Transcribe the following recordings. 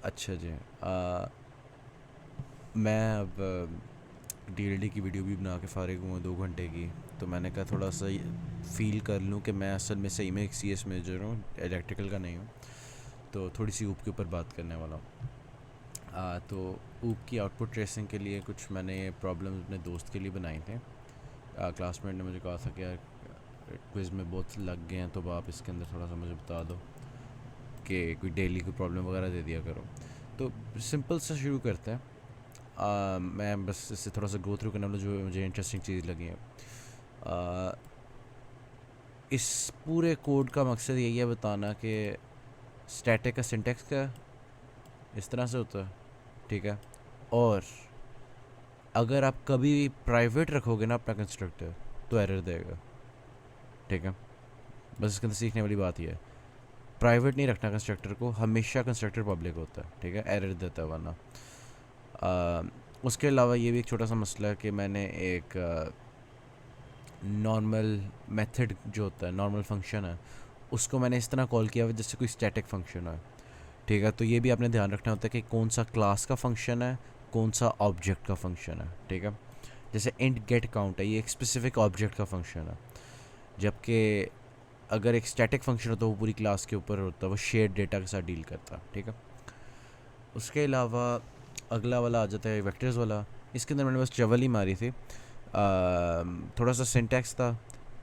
अच्छा जी। मैं अब डीएलडी की वीडियो भी बना के फ़ारिग हुआ 2 घंटे की। तो मैंने कहा थोड़ा सा फील कर लूँ कि मैं असल में सही में एक सीएस मेजर हूँ, इलेक्ट्रिकल का नहीं हूँ। तो थोड़ी सी ऊप के ऊपर बात करने वाला हूँ। तो ऊप की आउटपुट ट्रेसिंग के लिए कुछ मैंने प्रॉब्लम अपने दोस्त के लिए बनाए थे। क्लासमेट ने मुझे कहा था कि यार क्विज़ में बहुत लग गए हैं, तो आप इसके अंदर थोड़ा सा मुझे बता दो कि कोई डेली कोई प्रॉब्लम वगैरह दे दिया करो। तो सिंपल सा शुरू करते हैं। मैं बस इससे थोड़ा सा गो थ्रू करने वाला जो मुझे इंटरेस्टिंग चीज़ लगी है। आ, इस पूरे कोड का मकसद यही है बताना कि स्टैटिक का सिंटेक्स क्या है, इस तरह से होता है, ठीक है। और अगर आप कभी प्राइवेट रखोगे ना अपना कंस्ट्रक्टर, तो एरर देगा, ठीक है। बस इसके अंदर सीखने वाली बात यह है, प्राइवेट नहीं रखना कंस्ट्रक्टर को, हमेशा कंस्ट्रक्टर पब्लिक होता है, ठीक है, एरर देता है वरना। उसके अलावा ये भी एक छोटा सा मसला है कि मैंने एक नॉर्मल मेथड जो होता है, नॉर्मल फंक्शन है, उसको मैंने इस तरह कॉल किया हुआ जैसे कोई स्टैटिक फंक्शन है, ठीक है। तो ये भी आपने ध्यान रखना होता है कि कौन सा क्लास का फंक्शन है, कौन सा ऑब्जेक्ट का फंक्शन है, ठीक है। जैसे इंट गेट काउंट है, ये एक स्पेसिफिक ऑब्जेक्ट का फंक्शन है, जबकि अगर एक स्टैटिक फंक्शन हो तो वो पूरी क्लास के ऊपर होता है, वो शेयर डेटा के साथ डील करता है, ठीक है। उसके अलावा अगला वाला आ जाता है वेक्टर्स वाला। इसके अंदर मैंने बस चवल ही मारी थी। थोड़ा सा सिंटैक्स था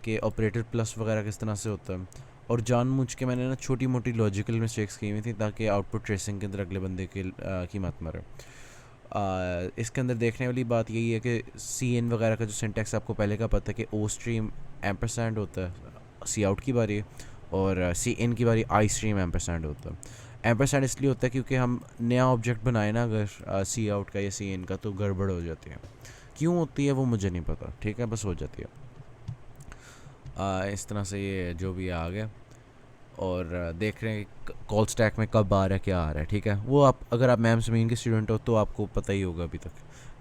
कि ऑपरेटर प्लस वगैरह किस तरह से होता है, और जानबूझ के मैंने ना छोटी मोटी लॉजिकल मिस्टेक्स की हुई थी ताकि आउटपुट ट्रेसिंग के अंदर अगले बंदे की मत मरे। इसके अंदर देखने वाली बात यही है कि सी एन वगैरह का जो सिंटैक्स आपको पहले का पता है कि ओ स्ट्रीम एम्परसैंड होता है, सी आउट की बारी, और सी इन की बारी आई स्ट्रीम एम्परसैंड होता है। एम्परसैंड इसलिए होता है क्योंकि हम नया ऑब्जेक्ट बनाए ना अगर सी आउट का या सी इन का, तो गड़बड़ हो जाती है। क्यों होती है वो मुझे नहीं पता, ठीक है, बस हो जाती है। इस तरह से ये जो भी आ गया, और देख रहे हैं कॉल स्टैक में कब आ रहा है, क्या आ रहा है, ठीक है। वो आप अगर आप मैम जमीन के स्टूडेंट हो तो आपको पता ही होगा अभी तक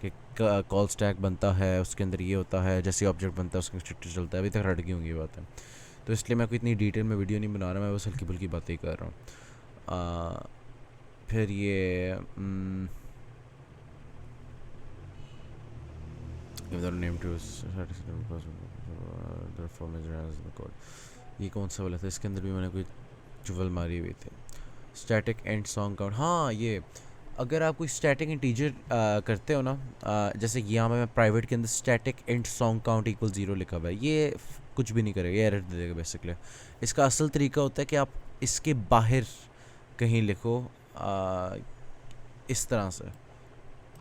कि कॉल स्टैक बनता है, उसके अंदर ये होता है, जैसे ऑब्जेक्ट बनता है उसका स्ट्रक्चर चलता है, अभी तक रट गई होंगी ये बात है। तो इसलिए मैं कोई इतनी डिटेल में वीडियो नहीं बना रहा, मैं बस हल्की फुल्की बातें ही कर रहा हूँ। फिर ये नेम टू कोड, ये कौन सा वाला था, इसके अंदर भी मैंने कोई चुवल मारी हुई थी। स्टैटिक एंड सॉन्ग काउंट, हाँ ये अगर आप कोई स्टैटिक इंटीजर करते हो ना, जैसे कि यहाँ मैं प्राइवेट के अंदर static and song count equal 0 लिखा हुआ है, ये कुछ भी नहीं करेगा, ये एरर दे देगा बेसिकली। इसका असल तरीका होता है कि आप इसके बाहर कहीं लिखो, इस तरह से,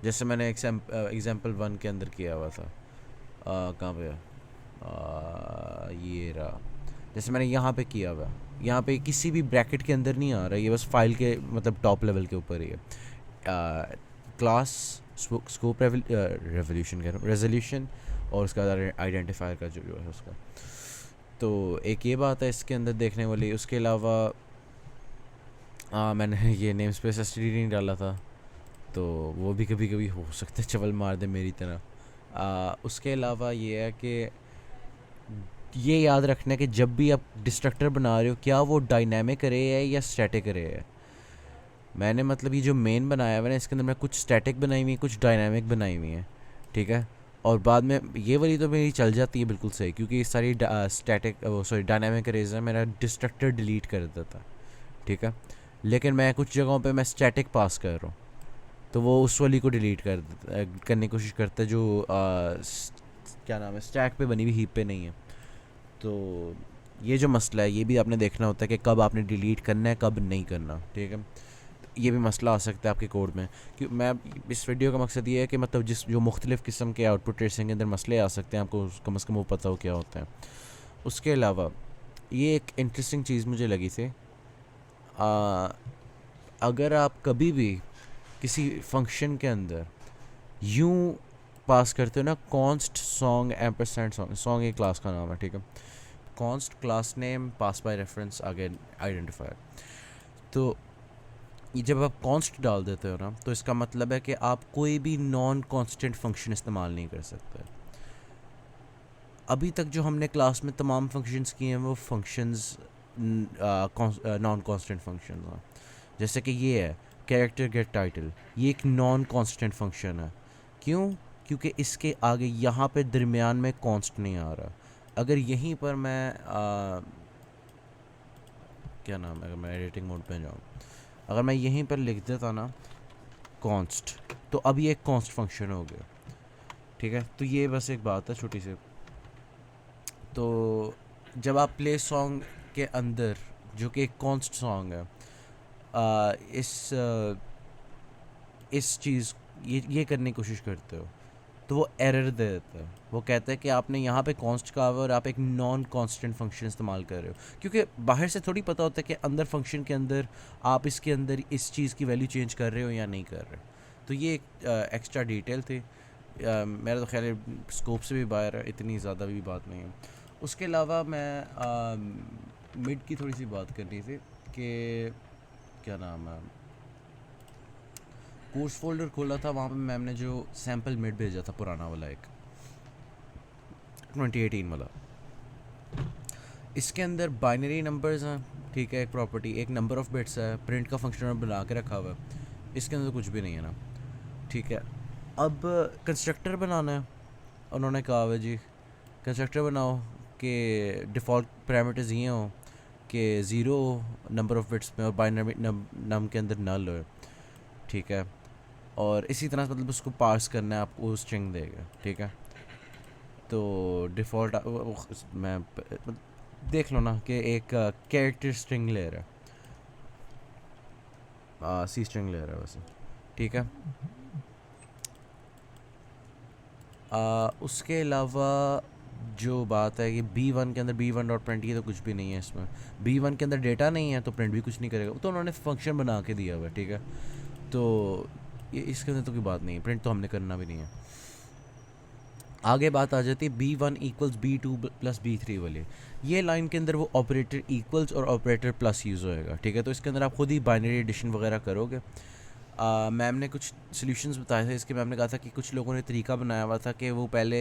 जैसे मैंने एग्जाम्पल 1 के अंदर किया हुआ था। कहाँ पे ये रहा, जैसे मैंने यहाँ पे किया हुआ, यहाँ पे किसी भी ब्रैकेट के अंदर नहीं आ रहा, ये बस फाइल के मतलब टॉप लेवल के ऊपर ही है। क्लास स्कोप रेवोल्यूशन कह रहा हूँ, रेजोल्यूशन, और उसका आइडेंटिफायर का जो है उसका। तो एक ये बात है इसके अंदर देखने वाली। उसके अलावा मैंने ये नेम स्पेस एस नहीं डाला था, तो वो भी कभी कभी हो सकता है चवल मार दे मेरी तरह। उसके अलावा ये है कि ये याद रखना है कि जब भी आप डिस्ट्रक्टर बना रहे हो, क्या वो डायनामिक रे है या स्टैटिक रे है। मैंने मतलब ये जो मेन बनाया हुआ है ना, इसके अंदर मैं कुछ स्टैटिक बनाई हुई है, कुछ डायनामिक बनाई हुई है, ठीक है। और बाद में ये वाली तो मेरी चल जाती है बिल्कुल सही, क्योंकि ये सारी स्टैटिक सॉरी डायनामिक रेज है, मेरा डिस्ट्रक्टर डिलीट कर देता है, ठीक है। लेकिन मैं कुछ जगहों पे मैं स्टैटिक पास कर रहा हूँ, तो वो उस वाली को डिलीट करने की कोशिश करता है जो क्या नाम है, स्टैक पे बनी हुई हीप पे नहीं है। तो ये जो मसला है ये भी आपने देखना होता है कि कब आपने डिलीट करना है, कब नहीं करना, ठीक है। ये भी मसला आ सकता है आपके कोड में। कि मैं इस वीडियो का मकसद ये है कि मतलब जिस जो मुख्तलिफ़ किस्म के आउटपुट ट्रेसिंग के अंदर मसले आ सकते हैं, आपको कम से कम वो पता हो क्या होता है। उसके अलावा ये एक इंटरेस्टिंग चीज़ मुझे लगी थी। आ, अगर आप कभी भी किसी फंक्शन के अंदर यूं पास करते हो ना, const song ampersand song, song एक क्लास का नाम है, ठीक है। Const class name pass by reference आगे आइडेंटिफायर। तो ये जब आप कॉन्स्ट डाल देते हो ना, तो इसका मतलब है कि आप कोई भी नॉन कांस्टेंट फंक्शन इस्तेमाल नहीं कर सकते। अभी तक जो हमने क्लास में तमाम फंक्शंस किए हैं वो फंक्शंस नॉन कांस्टेंट फंक्शंस हैं। जैसे कि ये है कैरेक्टर गेट टाइटल, ये एक नॉन कांस्टेंट फंक्शन है। क्यों? क्योंकि इसके आगे यहाँ पे दरमियान में कांस्ट नहीं आ रहा। अगर यहीं पर मैं क्या नाम है, अगर मैं एडिटिंग मोड पे जाऊँ, अगर मैं यहीं पर लिख देता ना कॉन्स्ट, तो अब ये एक कॉन्स्ट फंक्शन हो गया। ठीक है, तो ये बस एक बात है छोटी सी। तो जब आप प्ले सॉन्ग के अंदर, जो कि एक कॉन्स्ट सॉन्ग है, आ, इस आ, इस चीज़ ये करने की कोशिश करते हो, तो वो एरर दे देता है। वो कहता है कि आपने यहाँ पे कॉन्स्ट कहा हुआ है और आप एक नॉन कांस्टेंट फंक्शन इस्तेमाल कर रहे हो, क्योंकि बाहर से थोड़ी पता होता है कि अंदर फंक्शन के अंदर आप इसके अंदर इस चीज़ की वैल्यू चेंज कर रहे हो या नहीं कर रहे हो। तो ये एक एक्स्ट्रा डिटेल थी। मेरा तो ख्याल है स्कोप से भी बाहर है, इतनी ज़्यादा भी बात नहीं है। उसके अलावा मैं मिड की थोड़ी सी बात करनी थी कि क्या नाम है, कोर्स फोल्डर खोला था, वहाँ पे मैम ने जो सैम्पल मिड भेजा था पुराना वाला, एक 2018 वाला, इसके अंदर बाइनरी नंबर्स हैं। ठीक है, एक प्रॉपर्टी, एक नंबर ऑफ बिट्स है, प्रिंट का फंक्शन बना के रखा हुआ है। इसके अंदर कुछ भी नहीं है ना। ठीक है, अब कंस्ट्रक्टर बनाना है। उन्होंने कहा हुआ जी कंस्ट्रक्टर बनाओ कि डिफ़ॉल्ट पैरामीटर्स ये हो कि ज़ीरो नंबर ऑफ बिट्स में और बाइनरी नम के अंदर नल हो। ठीक है, और इसी तरह मतलब उसको पार्स करना है, आपको स्ट्रिंग देगा। ठीक है, तो डिफ़ॉल्ट मैं देख लो ना कि एक कैरेक्टर स्ट्रिंग ले रहा है, सी स्ट्रिंग ले रहा है वैसे। ठीक है, उसके अलावा जो बात है कि B1 के अंदर B1 डॉट प्रिंट, ये तो कुछ भी नहीं है इसमें। B1 के अंदर डेटा नहीं है तो प्रिंट भी कुछ नहीं करेगा, तो उन्होंने फंक्शन बना के दिया हुआ है। ठीक है, तो ये इसके अंदर तो कोई बात नहीं है, प्रिंट तो हमने करना भी नहीं है। आगे बात आ जाती है B1 equals B2 plus B3 वाली। ये लाइन के अंदर वो ऑपरेटर इक्वल्स और ऑपरेटर प्लस यूज़ होएगा। ठीक है, तो इसके अंदर आप खुद ही बाइनरी एडिशन वगैरह करोगे। मैम ने कुछ सॉल्यूशंस बताए थे इसके। मैम ने कहा था कि कुछ लोगों ने तरीका बनाया हुआ था कि वो पहले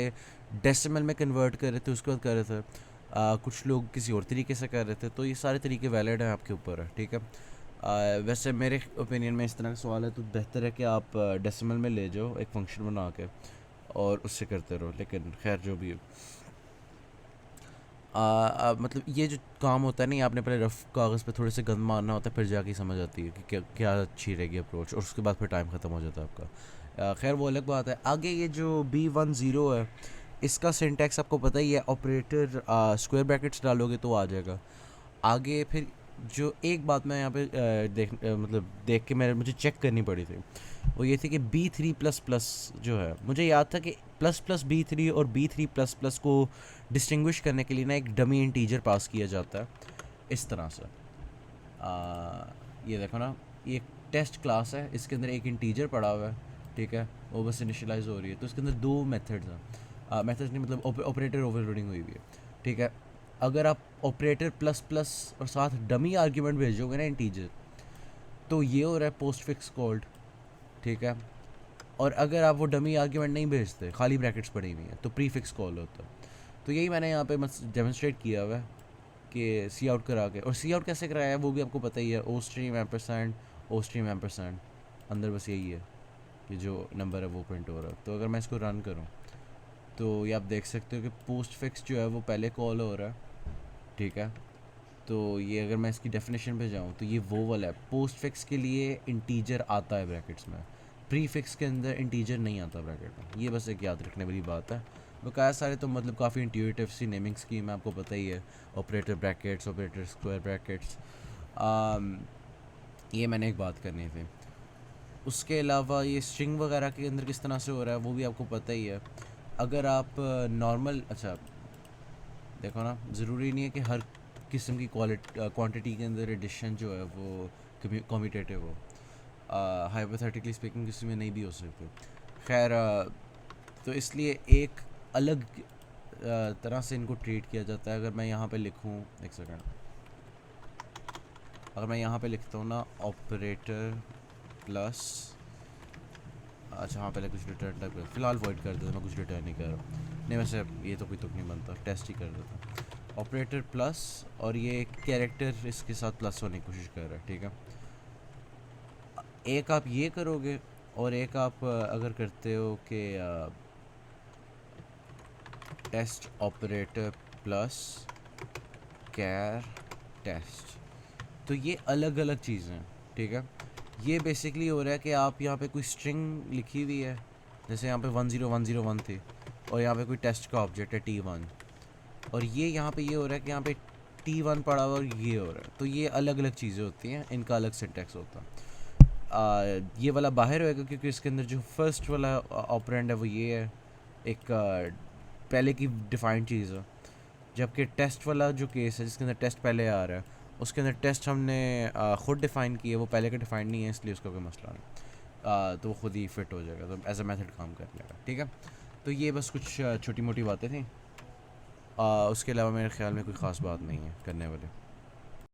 डेसिमल में कन्वर्ट कर रहे थे, उसके बाद कर रहे थे। कुछ लोग किसी और तरीके से कर रहे थे, तो ये सारे तरीके वैलिड हैं, आपके ऊपर है। ठीक है, वैसे मेरे ओपिनियन में इस तरह का सवाल है तो बेहतर है कि आप डेसिमल में ले जाओ एक फ़ंक्शन बना के और उससे करते रहो। लेकिन खैर जो भी है, मतलब ये जो काम होता है नहीं, आपने पहले रफ़ कागज़ पे थोड़े से गंद मारना होता है, फिर जाके समझ आती है कि क्या क्या अच्छी रहेगी अप्रोच, और उसके बाद फिर टाइम ख़त्म हो जाता है आपका। खैर वो अलग बात है। आगे ये जो B10 है, इसका सिंटैक्स आपको पता ही है, ऑपरेटर स्क्वायर ब्रैकेट्स डालोगे तो आ जाएगा। आगे फिर जो एक बात मैं यहाँ पे मतलब देख के मुझे चेक करनी पड़ी थी, वो ये थी कि B3++ जो है, मुझे याद था कि प्लस प्लस B3 और B3++ को डिस्टिंग्विश करने के लिए ना एक डमी इंटीजर पास किया जाता है इस तरह से। ये देखो ना, ये एक टेस्ट क्लास है, इसके अंदर एक इंटीजर पड़ा हुआ है। ठीक है, वो बस इनिशियलाइज हो रही है, तो इसके अंदर दो मेथड्स हैं। मेथड्स नहीं, मतलब ऑपरेटर ओवरलोडिंग हुई हुई है। ठीक है, अगर आप ऑपरेटर प्लस प्लस और साथ डमी आर्ग्यूमेंट भेजोगे ना इंटीजर, तो ये हो रहा है पोस्ट फिक्स कॉल्ड। ठीक है, और अगर आप वो डमी आर्ग्यूमेंट नहीं भेजते, खाली ब्रैकेट्स पड़ी हुई हैं, तो प्री फिक्स कॉल होता है। तो यही मैंने यहाँ पे डेमोन्स्ट्रेट किया हुआ है कि सी आउट करा के। और सी आउट कैसे कराया है वो भी आपको पता ही है, O stream ampersand, O stream ampersand, अंदर बस यही है कि जो नंबर है वो प्रिंट हो रहा है। तो अगर मैं इसको रन करूँ तो ये आप देख सकते हो कि पोस्ट फिक्स जो है वो पहले कॉल हो रहा है। ठीक है, तो ये अगर मैं इसकी डेफिनेशन पे जाऊँ तो ये वो वाला है, पोस्ट फिक्स के लिए इंटीजर आता है ब्रैकेट्स में, प्री फिक्स के अंदर इंटीजर नहीं आता ब्रैकेट में। ये बस एक याद रखने वाली बात है। बकाया सारे तो मतलब काफ़ी इंट्यूटिव सी नेमिंग स्कीम है, आपको पता ही है, operator brackets, operator square brackets. ये मैंने एक बात करनी थी। उसके अलावा ये स्ट्रिंग वगैरह के अंदर किस तरह से हो रहा है वो भी आपको पता ही है। अगर आप नॉर्मल, अच्छा देखो ना, ज़रूरी नहीं है कि हर किस्म की क्वांटिटी के अंदर एडिशन जो है वो कम्यूटेटिव हो। हाइपोथेटिकली स्पीकिंग किसी में नहीं भी हो सकती। खैर, तो इसलिए एक अलग तरह से इनको ट्रीट किया जाता है। अगर मैं यहाँ पे लिखूँ, एक सेकंड, अगर मैं यहाँ पे लिखता हूँ ना ऑपरेटर प्लस, अच्छा हाँ पहले कुछ रिटर्न टाइप कर, फिलहाल वॉइड कर देता, मैं कुछ रिटर्न नहीं कर रहा। नहीं वैसे ये तो कोई तुक नहीं बनता, टेस्ट ही कर देता। ऑपरेटर प्लस, और ये कैरेक्टर इसके साथ प्लस होने की कोशिश कर रहा है। ठीक है, एक आप ये करोगे और एक आप अगर करते हो कि टेस्ट ऑपरेटर प्लस कैर टेस्ट, तो ये अलग अलग चीज़ें हैं, ठीक है। ये बेसिकली हो रहा है कि आप यहाँ पे कोई स्ट्रिंग लिखी हुई है, जैसे यहाँ पे 10101 थी, और यहाँ पे कोई टेस्ट का ऑब्जेक्ट है T1, और ये यहाँ पे ये हो रहा है कि यहाँ पे T1 पड़ा हुआ और ये हो रहा है, तो ये अलग अलग चीज़ें होती हैं, इनका अलग सिंटैक्स होता है। ये वाला बाहर होएगा क्योंकि इसके अंदर जो फर्स्ट वाला ऑपरेंड है वो ये है, एक पहले की डिफाइंड चीज़ है, जबकि टेस्ट वाला जो केस है जिसके अंदर टेस्ट पहले आ रहा है, उसके अंदर टेस्ट हमने ख़ुद डिफ़ाइन की है, वो पहले का डिफ़ाइन नहीं है, इसलिए उसका कोई मसला नहीं, तो वो खुद ही फिट हो जाएगा, तो एज अ मेथड काम कर लेगा, ठीक है। तो ये बस कुछ छोटी मोटी बातें थी, उसके अलावा मेरे ख्याल में कोई ख़ास बात नहीं है करने वाले।